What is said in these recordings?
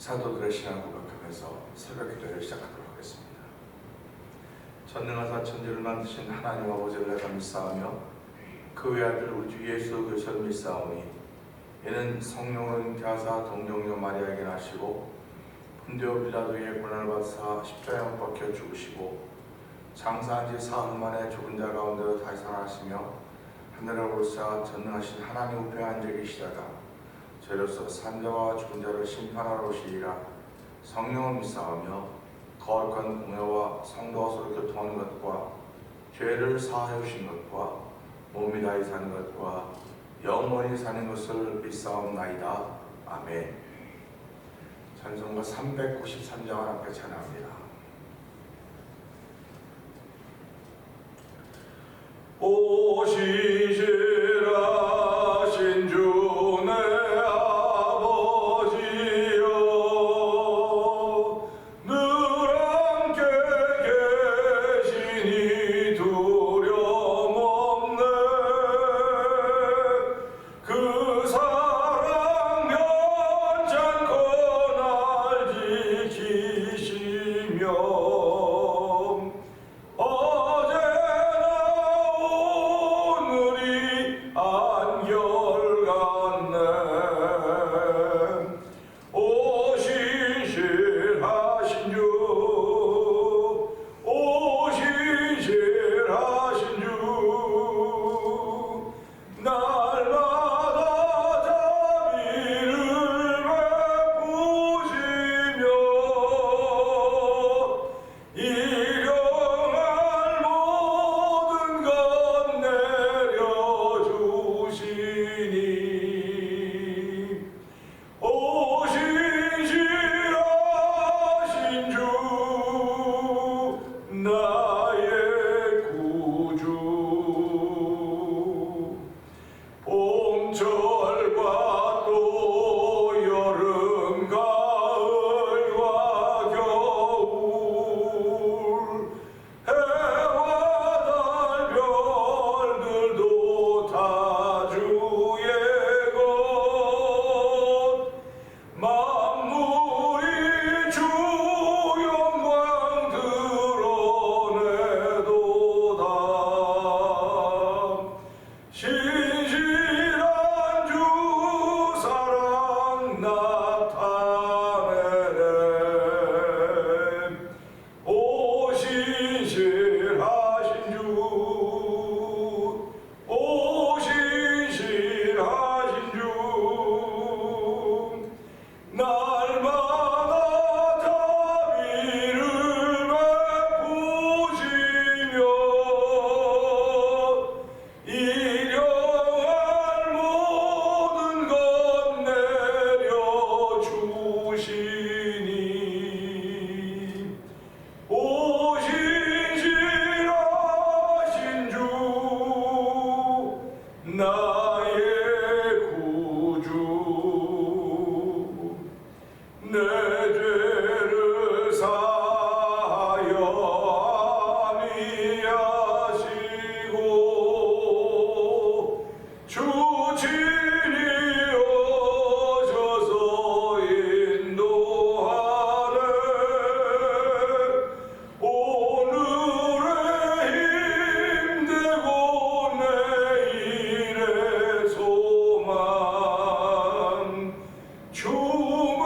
사도들의 신앙을 고백하면서 새벽 기도를 시작하도록 하겠습니다. 전능하사 천지를 만드신 하나님 아버지를 내가 믿사오며 그 외아들 우리 주 예수 그리스도를 믿사오니 이는 성령으로 잉태하사 동정녀 마리아에게 나시고 본디오 빌라도의 고난을 받으사 십자가에 못 박혀 죽으시고 장사한 지 사흘 만에 죽은 자 가운데로 다시 살아나시며 하늘에 오르사 전능하신 하나님 우편에 앉아 계시다가 저로서 산자와 죽은 자를 심판하러 오시리라. 성령을 믿사오며 거룩한 공회와 성도와 서로 교통하는 것과 죄를 사하여 주신 것과 몸이 다히 사는 것과 영원히 사는 것을 믿사옵나이다. 아멘. 찬송가 393장을 함께 찬양합니다. 오시시라 신주네 아버지여 늘 함께 계시니 두려움없네 그 사랑 변찮고 날 지키시며 주만이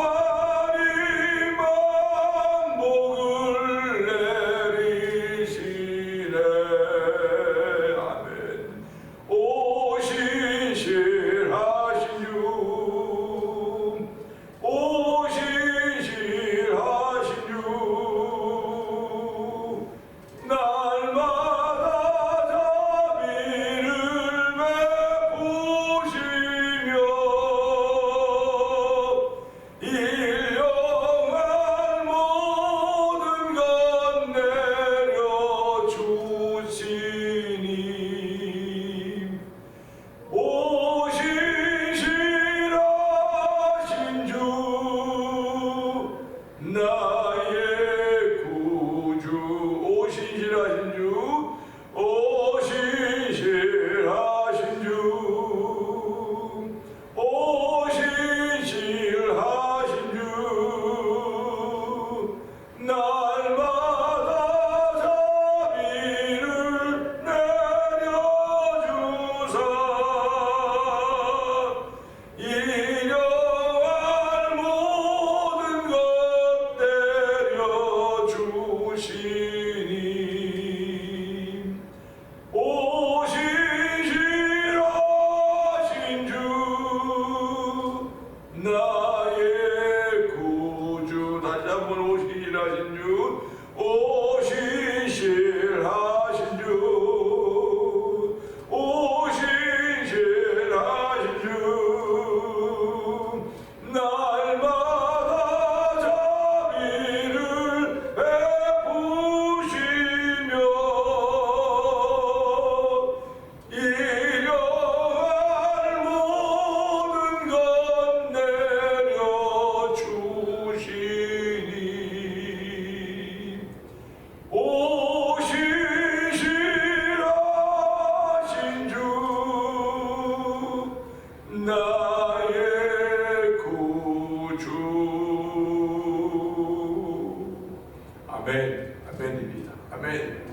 아멘. 아멘입니다. 아멘.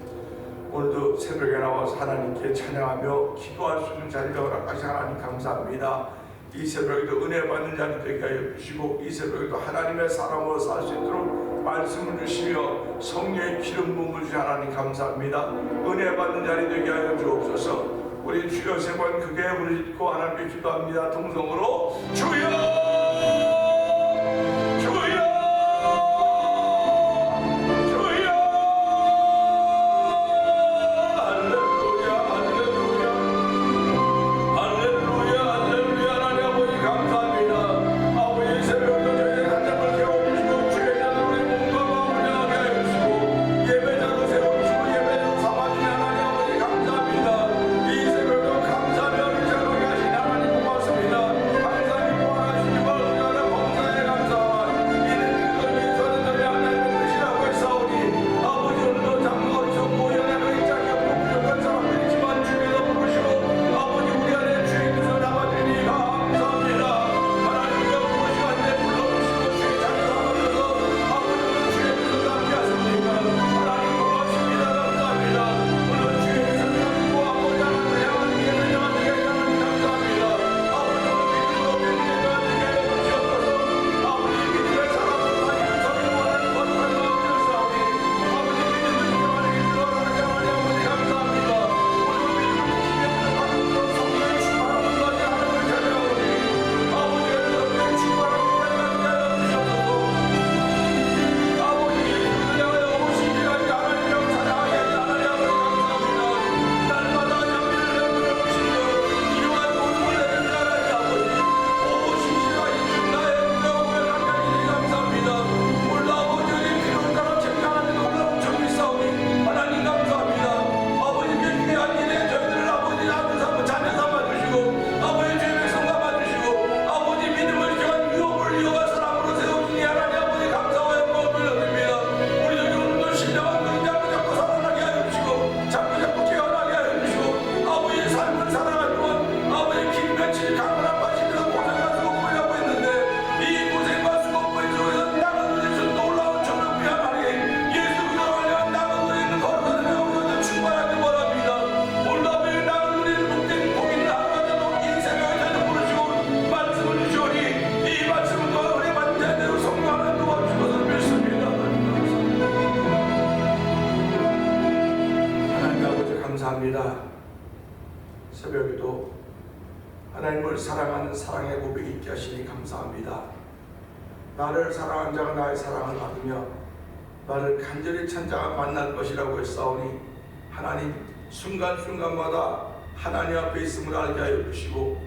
오늘도 새벽에 나와서 하나님께 찬양하며 기도할 수 있는 자리를 허락하신 하나님 감사합니다. 이 새벽에도 은혜 받는 자리 되게 하여 주시고, 이 새벽에도 하나님의 사람으로 살 수 있도록 말씀을 주시며 성령의 기름 부음을 주신 하나님 감사합니다. 은혜 받는 자리 되게 하여 주옵소서. 우리 주여 세 번 크게 부르짖고 하나님께 기도합니다. 통성으로 주여 새벽에도 하나님을 사랑하는 사랑의 고백이 있게 하시니 감사합니다. 나를 사랑한 자가 나의 사랑을 받으며 나를 간절히 찬 자가 만날 것이라고 했사오니, 하나님 순간순간마다 하나님 앞에 있음을 알게 하여 주시고,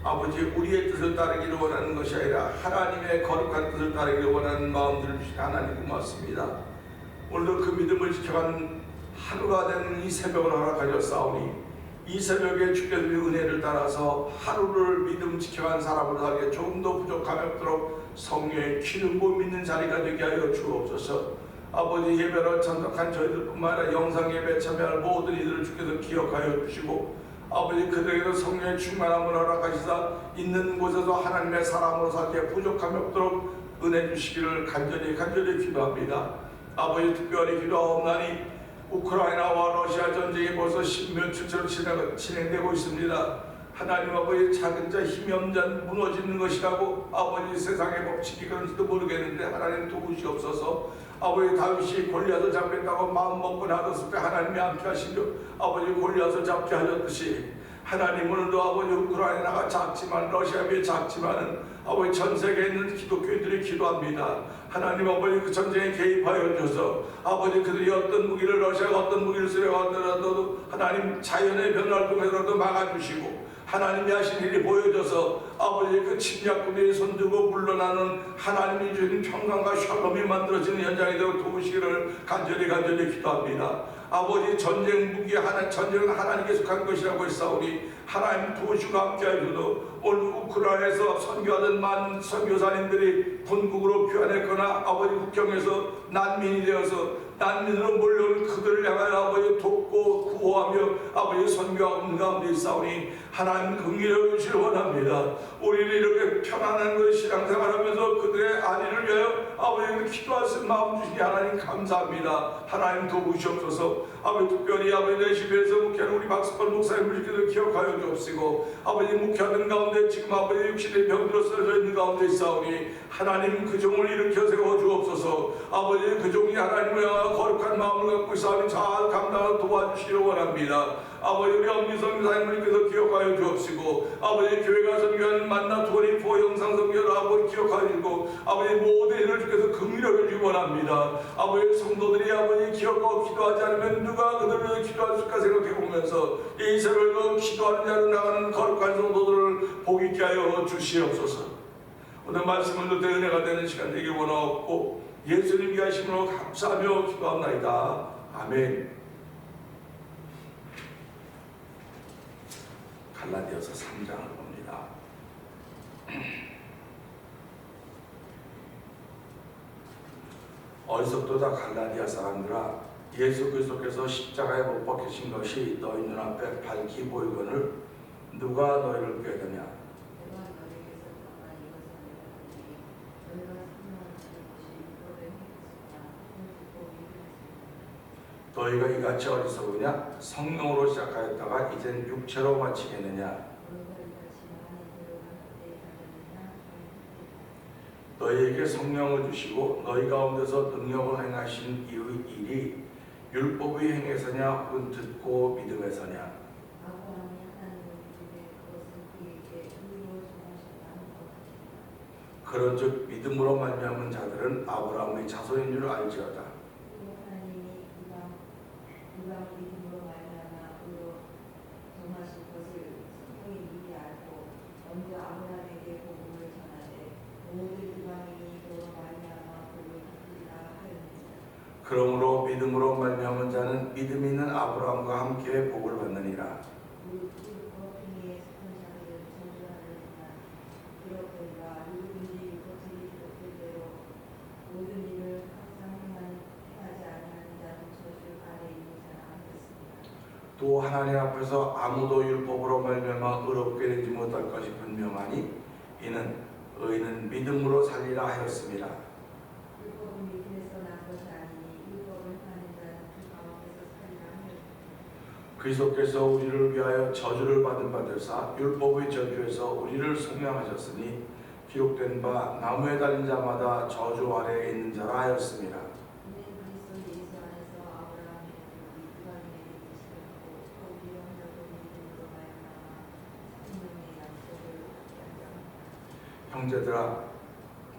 아버지 우리의 뜻을 따르기를 원하는 것이 아니라 하나님의 거룩한 뜻을 따르기를 원하는 마음들을 주신 하나님 고맙습니다. 오늘도 그 믿음을 지켜가는 하루가 되는 이 새벽을 허락하셨사오니, 이 새벽에 주께서 은혜를 따라서 하루를 믿음 지켜간 사람으로 살기에 조금 더 부족함이 없도록 성령의 기름 부음 있는 자리가 되게 하여 주옵소서. 아버지 예배로 참석한 저희들뿐만 아니라 영상 예배 참여할 모든 이들을 주께서 기억하여 주시고, 아버지 그들에게도 성령의 충만함을 허락하시사 있는 곳에서 하나님의 사람으로 살기에 부족함이 없도록 은혜 주시기를 간절히 기도합니다. 아버지 특별히 기도하옵나니, 우크라이나와 러시아 전쟁이 벌써 10년째로 진행되고 있습니다. 하나님 아버지, 작은 자 힘이 없는 자는 무너지는 것이라고 아버지 세상의 법칙이 그런지도 모르겠는데 하나님 도우시옵소서. 아버지 다윗이 골리앗을 잡겠다고 마음 먹고 나뒀을 때 하나님이 함께 하시며 아버지 골리앗을 잡게 하셨듯이, 하나님 오늘도 아버지 우크라이나가 작지만 러시아가 작지만은 아버지 전 세계에 있는 기독교인들이 기도합니다. 하나님 아버지 그 전쟁에 개입하여 주셔서 아버지 그들이 어떤 무기를, 러시아가 어떤 무기를 쓰려고 하더라도 하나님 자연의 변화를 통해서라도 막아주시고, 하나님이 하신 일이 보여져서 아버지 그 침략군들이 손들고 물러나는 하나님이 주신 평강과 샬롬이 만들어지는 현장이 되도록 도우시기를 간절히 기도합니다. 아버지 전쟁 무기 전쟁은 하나님께 속한 것이라고 했사오니 하나님 도우시고 함께 하셔도 오늘 우크라이나에서 선교하던 많은 선교사님들이 본국으로 귀환했거나 아버지 국경에서 난민이 되어서 난민으로 몰려온 그들을 향하여 아버지 돕고 구호하며 아버지 선교하는 가운데 있사오니 하나님 긍휼히 여기시길 원합니다. 우리는 이렇게 편안한 그 신앙생활하면서 그들의 안위를 위하여 아버지 기도할 수 마음 주시니 하나님 감사합니다. 하나님 도우시옵소서. 아버지 특별히 아버지 내 집에서 목회하는 우리 박수팔 목사님을 주께서 기억하여 주옵시고 아버지 목회하는 가운데 지금 아버지 육신의 병들어 쓰러져 있는 가운데 있사오니 하나님 그 종을 일으켜 세워 주옵소서. 아버지 그 종이 하나님을 향한 거룩한 마음을 갖고 있사오니 잘 감당하고 도와주시기를 원합니다. 아버지 우리 엄미성 사님께서 기억하여 주옵시고 아버지 교회가 선교하는 만나 24 영상 선교를 아버지 기억하여 주고 아버지 모든 일을 주께서 긍휼하게 주기 원합니다. 아버지 성도들이 아버지 기억하고 기도하지 않으면 누가 그들을 위해 기도할 수 있을까 생각해 보면서 이 새벽에 기도하는 자로 나가는 거룩한 성도들을 복 있게 하여 주시옵소서. 오늘 말씀을 듣되 은혜가 되는 시간 되길 원하옵고 예수님 위하심으로 감사하며 기도합나이다. 아멘. 갈라디아서 3장을 봅니다. 어리석도다 갈라디아 사람들아, 예수 그리스도께서 십자가에 못 박히신 것이 너희 눈앞에 밝히 보이거늘 누가 너희를 꾀더냐? 너희가 이같이 어리석으냐? 성령으로 시작하였다가 이젠 육체로 마치겠느냐? 너희에게 성령을 주시고 너희 가운데서 능력을 행하신 이의 일이 율법의 행에서냐 혹은 듣고 믿음에서냐? 그런즉 믿음으로 말미암은 자들은 아브라함의 자손인 줄 알지어다. 그러므로 믿음으로 말미암은 자는 믿음 있는 아브라함과 함께 복을 받느니라. 또 하나님 앞에서 아무도 율법으로 말미암아 의롭게 되지 못할 것이 분명하니 이는 의인은 믿음으로 살리라 하였습니다. 그리스도께서 우리를 위하여 저주를 받은 바 되사 율법의 저주에서 우리를 속량하셨으니 기록된 바 나무에 달린 자마다 저주 아래에 있는 자라 하였습니다. 형제들아,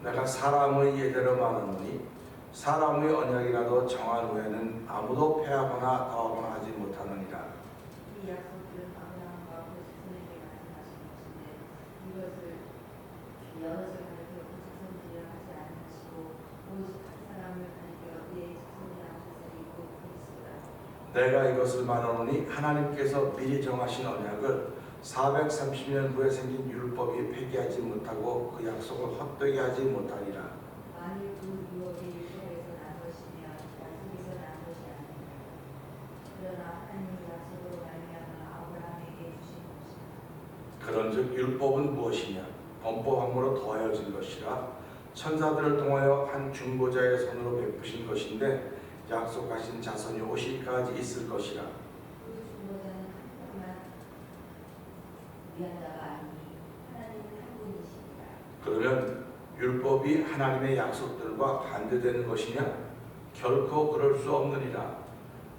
내가 사람의 예대로 말하노니 사람의 언약이라도 정한 후에는 아무도 패하거나 더하거나 하지 못하느니라. 이 약속들은 아브라함과 그 자손에게 말씀하신 것인데 이것을 여럿을 가리켜 그 자손들이라 하지 아니하시고 오직 한 사람을 가리켜 내 자손이라 하셨으니 곧 그리스도라. 내가 이것을 말하노니 하나님께서 미리 정하신 언약을 430년 후에 생긴 율법이 폐기하지 못하고 그 약속을 헛되게 하지 못하리라. 만일 그 율법이 율법에서 난 것이면 약속에서 난 것이 아니니라. 그러나 하나님이 약속으로 말미암아 아브라함에게 주신 것이라. 그런즉 율법은 무엇이냐? 범법함으로 더하여진 것이라. 천사들을 통하여 한 중보자의 손으로 베푸신 것인데 약속하신 자손이 오실까지 있을 것이라. 그 중보자는 한 명만 위한 자가 아니니 하나님은 한 분이시니라. 그러면 율법이 하나님의 약속들과 반대되는 것이냐? 결코 그럴 수 없느니라.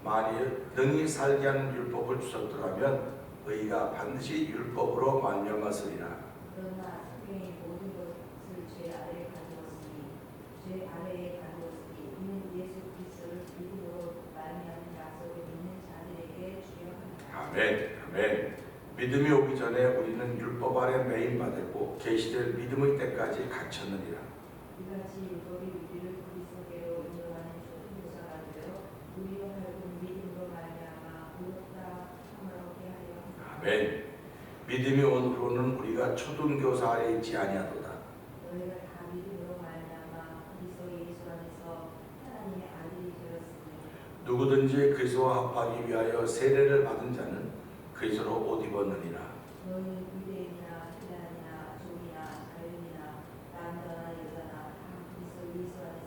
만일 능히 살게 하는 율법을 주셨더라면 의가 반드시 율법으로 말미암았으리라. 그러나 성경이 모든 것을 죄 아래에 가두었으니 죄 아래에 가두었으니 이는 예수 그리스도를 믿음으로 말미암은 약속을 믿는 자들에게 주려함이라. 아멘. 아멘. 믿음이 오기 전에 우리는 율법 아래 매인받았고 계시될 믿음의 때까지 갇혔느니라. 이같이 율법이 우리를 그리스도께로 인도하는 초등교사가 되어 우리로 하여금 믿음으로 말미암아 의롭다 함으로게 하려 함이라. 아멘. 믿음이 온 후로는 우리가 초등교사 아래 있지 아니하도다. 너희가 다 믿음으로 말미암아 그리스도 예수 안에서 하나님의 아들이 되었으니 누구든지 그리스도와 합하기 위하여 세례를 받은 자는 그리스도로 옷 입었느니라. 너희는 유대인이나 헬라인이나 종이나 자유인이나 남자나 여자나 다 그리스도 예수 안에서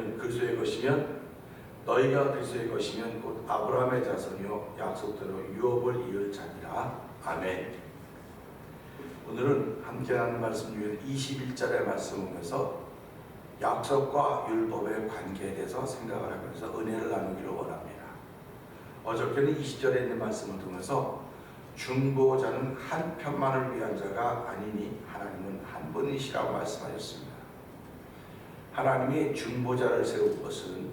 너희는 그리스도의 것이면 너희가 그리스도의 것이면 곧 아브라함의 자손이요 약속대로 유업을 이을 자니라. 아멘. 오늘은 함께 하는 말씀 중에 21절의 말씀 보면서 약속과 율법의 관계에 대해서 생각을 하면서 은혜를 나누기를 원합니다. 어저께는 20절에 있는 말씀을 통해서 중보자는 한 편만을 위한 자가 아니니 하나님은 한 분이시라고 말씀하셨습니다. 하나님이 중보자를 세운 것은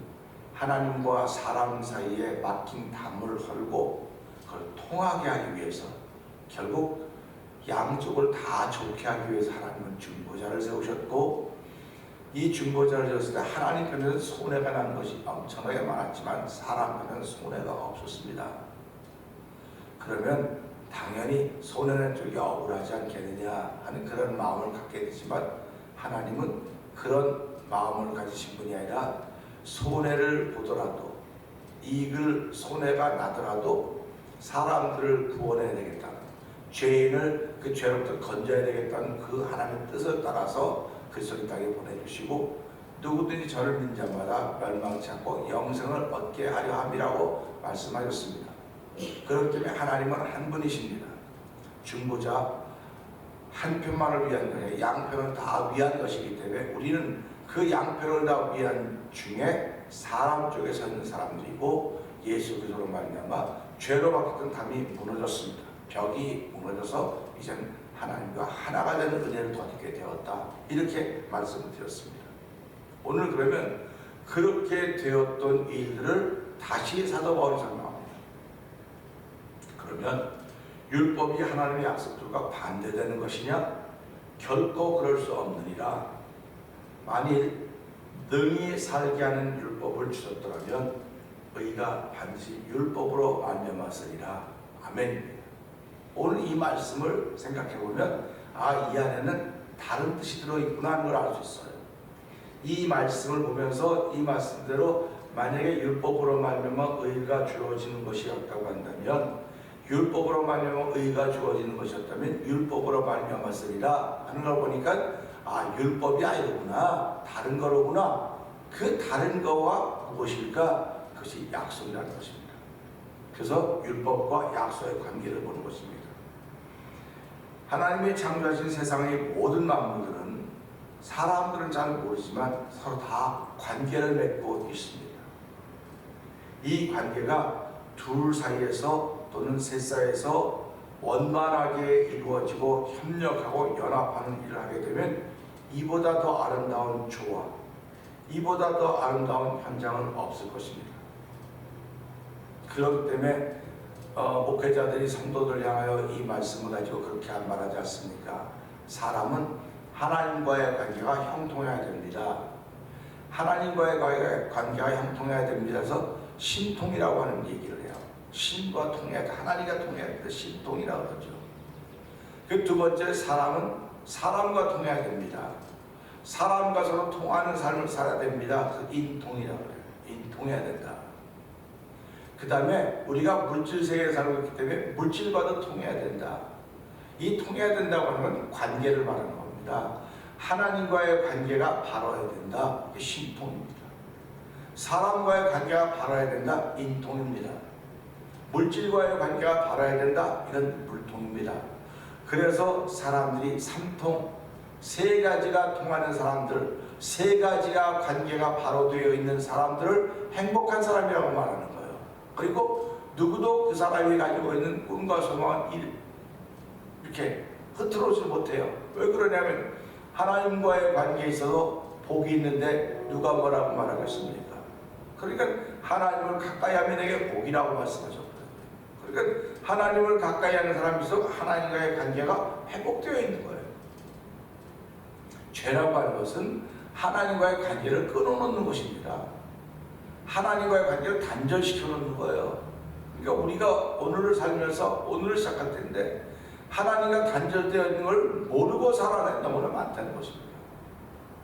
하나님과 사람 사이에 막힌 담을 헐고 그걸 통하게 하기 위해서, 결국 양쪽을 다 좋게 하기 위해서 하나님은 중보자를 세우셨고, 이 중보자를 세웠을 때 하나님 편에는 손해가 난 것이 엄청나게 많았지만 사람 편에는 손해가 없었습니다. 그러면 당연히 손해는 쪽이 억울하지 않겠느냐 하는 그런 마음을 갖게 되지만, 하나님은 그런 마음을 가지신 분이 아니라 손해를 보더라도, 이익을 손해가 나더라도 사람들을 구원해야 되겠다는, 죄인을 그 죄로부터 건져야 되겠다는 그 하나님의 뜻을 따라서 그리스도 땅에 보내주시고, 누구든지 저를 믿는 자마다 멸망치 않고 영생을 얻게 하려 함이라고 말씀하셨습니다. 그렇기 때문에 하나님은 한 분이십니다. 중보자 한 편만을 위한 거예요. 양편을 다 위한 것이기 때문에 우리는 그 양편을 다 위한 중에 사람 쪽에 서 있는 사람들이고, 예수 그리스도로 말미암아 죄로 박혔던 담이 무너졌습니다. 벽이 무너져서 이제는 하나님과 하나가 되는 은혜를 더하게 되었다, 이렇게 말씀을 드렸습니다. 오늘 그러면 그렇게 되었던 일들을 다시 사도 바울이 설명합니다. 그러면 율법이 하나님의 약속들과 반대되는 것이냐? 결코 그럴 수 없느니라. 만일 능히 살게 하는 율법을 주셨더라면 의가 반드시 율법으로 말미암았으리라. 아멘. 오늘 이 말씀을 생각해 보면 이 안에는 다른 뜻이 들어있구나 하는 걸 알 수 있어요. 이 말씀을 보면서 이 말씀대로 만약에 율법으로 말미암아 의가 주어지는 것이었다고 한다면, 율법으로 말미암아 의가 주어지는 것이었다면 율법으로 말미암았으리라 하는 걸 보니까 율법이 아니구나, 다른 거로구나. 그 다른 거와 무엇일까? 그것이 약속이라는 것입니다. 그래서 율법과 약속의 관계를 보는 것입니다. 하나님이 창조하신 세상의 모든 만물들은 사람들은 잘 모르지만 서로 다 관계를 맺고 있습니다. 이 관계가 둘 사이에서 또는 셋 사이에서 원만하게 이루어지고 협력하고 연합하는 일을 하게 되면 이보다 더 아름다운 조화, 이보다 더 아름다운 현장은 없을 것입니다. 그렇기 때문에 목회자들이 성도들 향하여 이 말씀을 가지고 그렇게 말하지 않습니까? 사람은 하나님과의 관계가 형통해야 됩니다. 하나님과의 관계가 형통해야 됩니다. 그래서 신통이라고 하는 얘기를 해요. 신과 통해야 돼. 하나님과 통해야 돼. 신통이라고 그러죠. 그 두 번째, 사람은 사람과 통해야 됩니다. 사람과 서로 통하는 삶을 살아야 됩니다. 그래서 인통이라고 해요. 인통해야 된다. 그 다음에 우리가 물질 세계에 살고 있기 때문에 물질과도 통해야 된다. 이 통해야 된다고 하는 건 관계를 말하는 겁니다. 하나님과의 관계가 바로야 된다. 이게 신통입니다. 사람과의 관계가 바로야 된다. 인통입니다. 물질과의 관계가 바로야 된다. 이건 물통입니다. 그래서 사람들이 삼통, 세 가지가 통하는 사람들, 세 가지가 관계가 바로 되어 있는 사람들을 행복한 사람이라고 말하는 거예요. 그리고 누구도 그 사람이 가지고 있는 꿈과 소망을 이렇게 흐트러지 못해요. 왜 그러냐면 하나님과의 관계에 있어서 복이 있는데 누가 뭐라고 말하겠습니까? 그러니까 하나님을 가까이 하면 내게 복이라고 말씀하셨거든요. 그러니까 하나님을 가까이 하는 사람이 있어 하나님과의 관계가 회복되어 있는 거예요. 죄라고 하는 것은 하나님과의 관계를 끊어놓는 것입니다. 하나님과의 관계를 단절시켜 놓는 거예요. 그러니까 우리가 오늘을 살면서 오늘을 시작할 텐데 하나님과 단절되어 있는 걸 모르고 살아가는 너무나 많다는 것입니다.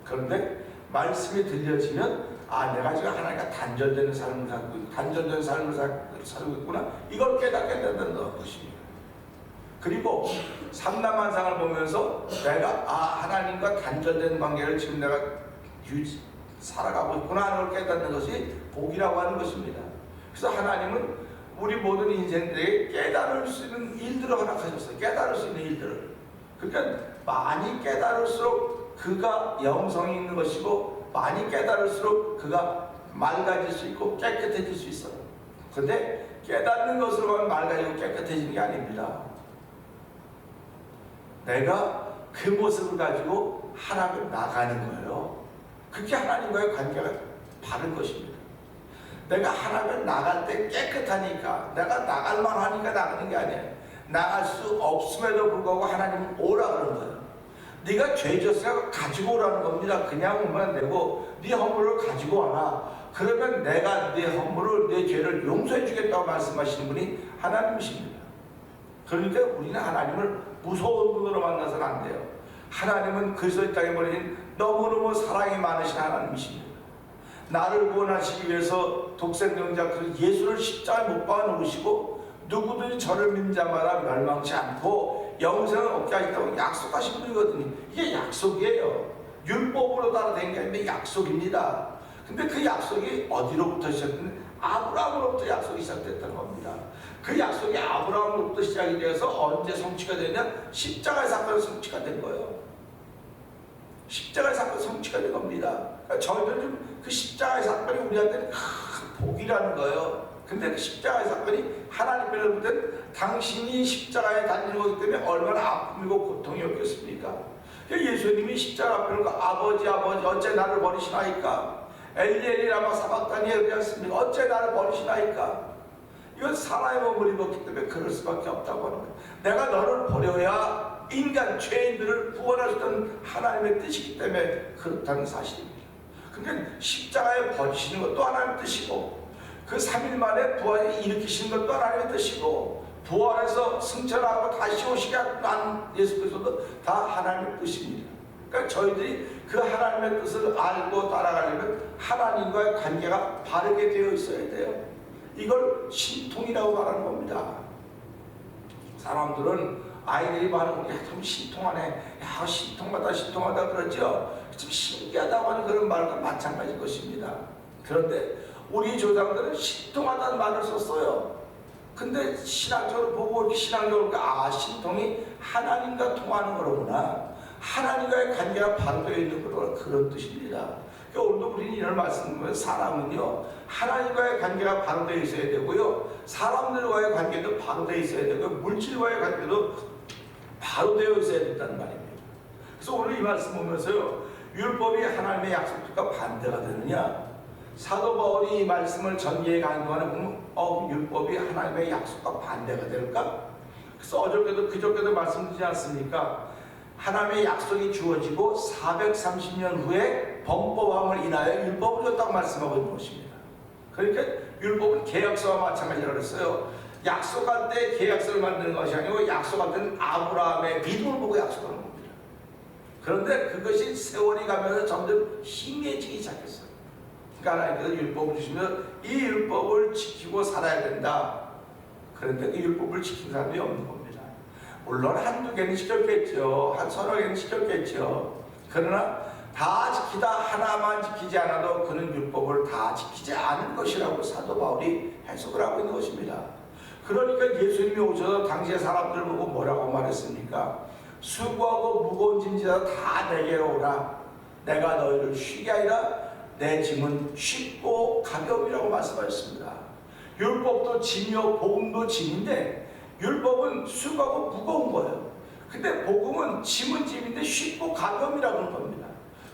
그런데 말씀이 들려지면 내가 지금 하나님과 단절되는 삶을 살고 있고 단절된 삶을 살고 있구나, 이걸 깨닫게 된다는 것입니다. 그리고 삼라만상을 보면서 내가 하나님과 단절된 관계를 지금 내가 살아가고 있구나 하는 걸 깨닫는 것이 복이라고 하는 것입니다. 그래서 하나님은 우리 모든 인생들에게 깨달을 수 있는 일들을 허락하셨어요. 깨달을 수 있는 일들을. 그러니까 많이 깨달을수록 그가 영성이 있는 것이고, 많이 깨달을수록 그가 맑아질 수 있고 깨끗해질 수 있어요. 그런데 깨닫는 것으로만 맑아지고 깨끗해지는 게 아닙니다. 내가 그 모습을 가지고 하나님을 나가는 거예요. 그게 하나님과의 관계가 바른 것입니다. 내가 하나님을 나갈 때 깨끗하니까, 내가 나갈 만하니까 나가는 게 아니에요. 나갈 수 없음에도 불구하고 하나님은 오라 그러는 거예요. 네가 죄 졌으니까 가지고 오라는 겁니다. 그냥 오면 안 되고 네 허물을 가지고 와라. 그러면 내가 네 허물을, 네 죄를 용서해 주겠다고 말씀하시는 분이 하나님이십니다. 그러니까 우리는 하나님을 무서운 분으로 만나서는 안 돼요. 하나님은 그리스도의 땅에 보내신 너무너무 사랑이 많으신 하나님이십니다. 나를 구원하시기 위해서 독생명자 그 예수를 십자가에 못 박아 놓으시고 누구든지 저를 믿는 자마다 멸망치 않고 영생을 얻게 하신다고 약속하신 분이거든요. 이게 약속이에요. 율법으로 따라된 게 아닌데 약속입니다. 근데 그 약속이 어디로부터 시작됐냐? 아브라함으로부터 약속이 시작됐다는 겁니다. 그 약속이 아브라함으로부터 시작이 되어서 언제 성취가 되냐? 십자가의 사건이 성취가 된 거예요. 십자가의 사건이 성취가 된 겁니다. 그러니까 저희들은 좀 그 십자가의 사건이 우리한테는 큰 복이라는 거예요. 근데 그 십자가의 사건이 하나님으로부터는 당신이 십자가에 달리는 거기 때문에 얼마나 아픔이고 고통이었겠습니까? 예수님이 십자가 앞에 놓고 아버지 어째 나를 버리시나이까? 엘리 라마 사박다니 그러지 않습니까? 어째 나를 버리시나이까? 이건 사람의 몸을 입었기 때문에 그럴 수밖에 없다고 하는 거예요. 내가 너를 버려야 인간 죄인들을 구원하셨던 하나님의 뜻이기 때문에 그렇다는 사실입니다. 그러니까 십자가에 버리시는 것도 하나님의 뜻이고, 그 3일 만에 부활을 일으키시는 것도 하나님의 뜻이고, 부활해서 승천하고 다시 오시게 한 예수 그리스도도 다 하나님의 뜻입니다. 그러니까 저희들이 그 하나님의 뜻을 알고 따라가려면 하나님과의 관계가 바르게 되어 있어야 돼요. 이걸 신통이라고 말하는 겁니다. 사람들은 아이들이 말하는 게 참 신통하네, 야 신통하다 그러죠. 좀 신기하다고 하는 그런 말과 마찬가지일 것입니다. 그런데 우리 조상들은 신통하다는 말을 썼어요. 근데 신학적으로 보고 신앙적으로 신통이 하나님과 통하는 거로구나, 하나님과의 관계가 바로 되어 있는 거로구나, 그런 뜻입니다. 그러니까 오늘도 우리는 이런 말씀을 보면 사람은요 하나님과의 관계가 바로 되어 있어야 되고요, 사람들과의 관계도 바로 되어 있어야 되고요, 물질과의 관계도 바로 되어 있어야 된다는 말입니다. 그래서 오늘 이 말씀 보면서요, 율법이 하나님의 약속과 반대가 되느냐? 사도 바울이 이 말씀을 전개해 가는 동안에 보면 율법이 하나님의 약속과 반대가 될까? 그래서 어저께도 그저께도 말씀드리지 않습니까? 하나님의 약속이 주어지고 430년 후에 범법함을 인하여 율법을 줬다고 말씀하고 있는 것입니다. 그러니까 율법은 계약서와 마찬가지라고 했어요. 약속할 때 계약서를 만드는 것이 아니고 약속할 때는 아브라함의 믿음을 보고 약속하는 겁니다. 그런데 그것이 세월이 가면서 점점 희미해지기 시작했어요. 그러니까 하나님께서 율법을 주시면 이 율법을 지키고 살아야 된다. 그런데 그 율법을 지킨 사람이 없는 겁니다. 물론 한두 개는 지켰겠죠. 한 서너 개는 지켰겠죠. 그러나 다 지키다 하나만 지키지 않아도 그는 율법을 다 지키지 않은 것이라고 사도 바울이 해석을 하고 있는 것입니다. 그러니까 예수님이 오셔서 당시의 사람들 보고 뭐라고 말했습니까? 수고하고 무거운 짐지다 다 내게로 오라. 내가 너희를 쉬게 하리라. 내 짐은 쉽고 가벼움이라고 말씀하셨습니다. 율법도 짐이요 복음도 짐인데 율법은 수고하고 무거운 거예요. 근데 복음은 짐은 짐인데 쉽고 가벼움이라고 하는 겁니다.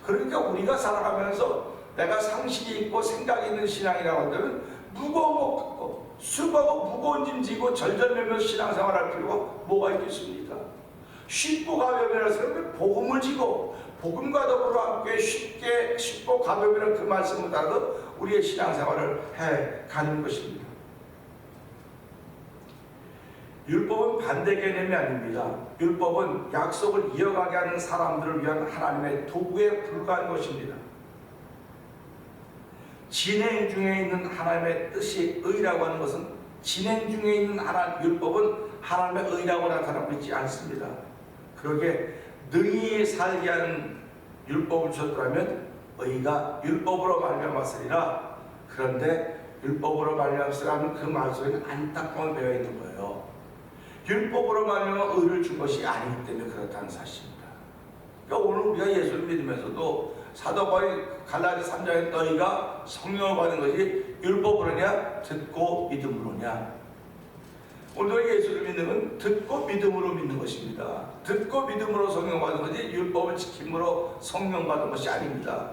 그러니까 우리가 살아가면서 내가 상식이 있고 생각이 있는 신앙이라고 한다면 무거운 것 같고 수고하고 무거운 짐 지고 절절매며 신앙생활할 필요가 뭐가 있겠습니까? 쉽고 가벼움이라서 복음을 지고 복음과 더불어 함께 쉽고 가벼움이라는 그 말씀을 따라서 우리의 신앙생활을 해가는 것입니다. 율법은 반대 개념이 아닙니다. 율법은 약속을 이어가게 하는 사람들을 위한 하나님의 도구에 불과한 것입니다. 진행 중에 있는 하나님의 뜻이 의라고 하는 것은 진행 중에 있는 율법은 하나님의 의라고 나타나고 있지 않습니다. 그러게 능히 살게 하는 율법을 주셨더라면 의가 율법으로 말미암았으리라. 그런데 율법으로 말미암았으라는 그 말 속에는 안타까움이 배어 있는 거예요. 율법으로 말미암아 의를 준 것이 아니기 때문에 그렇다는 사실입니다. 그러니까 오늘 우리가 예수를 믿으면서도 사도 바울이 갈라디 3장에 너희가 성령을 받은 것이 율법으로냐 듣고 믿음으로냐. 오늘 예수를 믿는 건 듣고 믿음으로 믿는 것입니다. 듣고 믿음으로 성령 받은 것이 율법을 지킴으로 성령 받은 것이 아닙니다.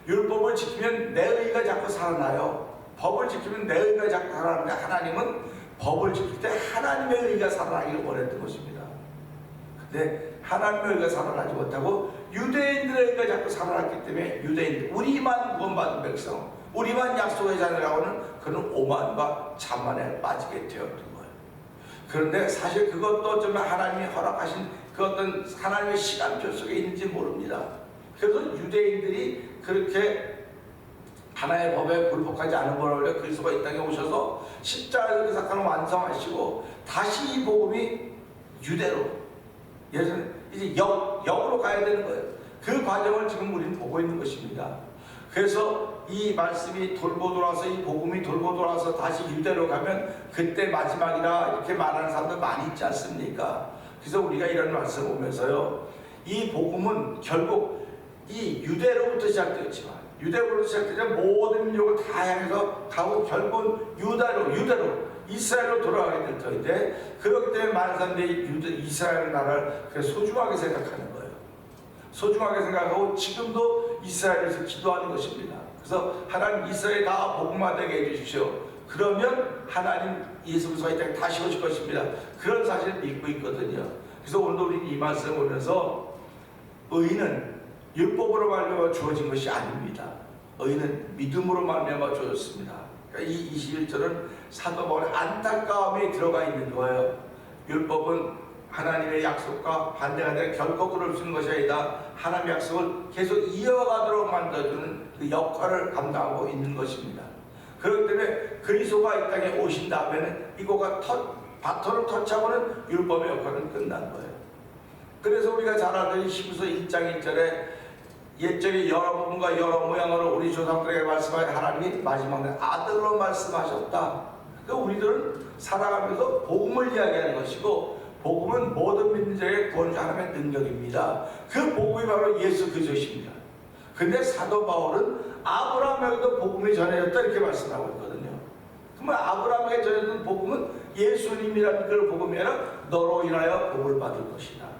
율법을 지키면 내 의가 자꾸 살아나요. 법을 지키면 내 의가 자꾸 살아나는데 하나님은 법을 지킬 때 하나님의 의가 살아나기를 원했던 것입니다. 근데 하나님의 의가 살아나지 못하고 유대인들의 의가 자꾸 살아났기 때문에 유대인들, 우리만 구원받은 백성, 우리만 약속의 자녀라고 하는 그런 오만과 자만에 빠지게 되었던 거예요. 그런데 사실 그것도 어쩌면 하나님이 허락하신 그 어떤 하나님의 시간표 속에 있는지 모릅니다. 그래서 유대인들이 그렇게 하나의 법에 굴복하지 않은 거로 그리스도가 이 땅에 오셔서 십자가에서 그 사건을 완성하시고 다시 이 복음이 유대로 이제 역으로 가야 되는 거예요. 그 과정을 지금 우리는 보고 있는 것입니다. 그래서 이 말씀이 돌고 돌아서 이 복음이 돌고 돌아서 다시 유대로 가면 그때 마지막이라 이렇게 말하는 사람들 많이 있지 않습니까? 그래서 우리가 이런 말씀 보면서요, 이 복음은 결국 이 유대로부터 시작되었지만 유대로부터 시작되자 모든 민족을 다 향해서 가고 결국은 유대로 이스라엘로 돌아가게 될 터인데, 그렇기 때문에 많은 사람들이 이스라엘 나라를 소중하게 생각하는 거예요. 소중하게 생각하고 지금도 이스라엘에서 기도하는 것입니다. 그래서 하나님 이스라엘 다 복음화되게 해주십시오. 그러면 하나님 예수 그리스도가 이 땅에 다시 오실 것입니다. 그런 사실을 믿고 있거든요. 그래서 오늘도 우리는 이 말씀을 보면서 의는 율법으로 말미암아 주어진 것이 아닙니다. 의는 믿음으로 말미암아 주어졌습니다. 그러니까 이 21절은 사도 바울의 안타까움이 들어가 있는 거예요. 율법은 하나님의 약속과 반대가 되는 결코 그럴 수 있는 것이 아니다. 하나님의 약속을 계속 이어가도록 만들어주는 그 역할을 감당하고 있는 것입니다. 그렇기 때문에 그리스도가 이 땅에 오신 다음에는 이거가 바톤을 터치하고는 율법의 역할은 끝난 거예요. 그래서 우리가 잘 알던 히브리서 1장 1절에 옛적에 여러 부분과 여러 모양으로 우리 조상들에게 말씀하신 하나님이 마지막에 아들로 말씀하셨다. 그러니까 우리들은 살아가면서 복음을 이야기하는 것이고, 복음은 모든 믿는 자에게 구원주 하나님의 능력입니다. 그 복음이 바로 예수 그리스도십니다. 근데 사도 바울은 아브라함에게도 복음이 전해졌다 이렇게 말씀하고 있거든요. 그러면 아브라함에게 전해졌던 복음은 예수님이라는 그 복음이 아니라 너로 인하여 복을 받을 것이다.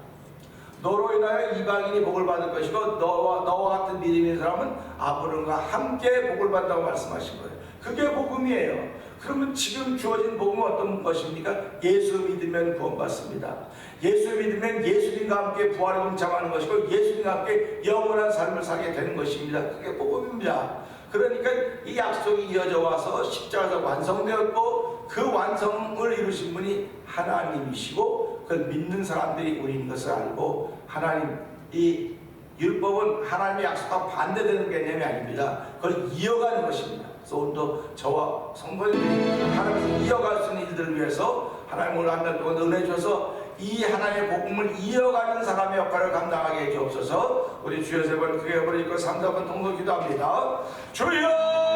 너로 인하여 이방인이 복을 받을 것이고 너와 같은 믿음의 사람은 아브라함과 함께 복을 받는다고 말씀하신 거예요. 그게 복음이에요. 그러면 지금 주어진 복음은 어떤 것입니까? 예수 믿으면 구원받습니다. 예수 믿으면 예수님과 함께 부활에 동참하는 것이고 예수님과 함께 영원한 삶을 살게 되는 것입니다. 그게 복음입니다. 그러니까 이 약속이 이어져 와서 십자가에서 완성되었고, 그 완성을 이루신 분이 하나님이시고 그걸 믿는 사람들이 우리인 것을 알고, 하나님 이 율법은 하나님의 약속과 반대되는 개념이 아닙니다. 그걸 이어가는 것입니다. 그래서 오늘도 저와 성도님들이 하나님께서 이어갈 수 있는 일들을 위해서 하나님 오늘 한 달 동안 은혜 주셔서 이 하나님의 복음을 이어가는 사람의 역할을 감당하게 해 주옵소서. 우리 주여 세 번 크게 버리고 3, 4번 통로 기도합니다. 주여!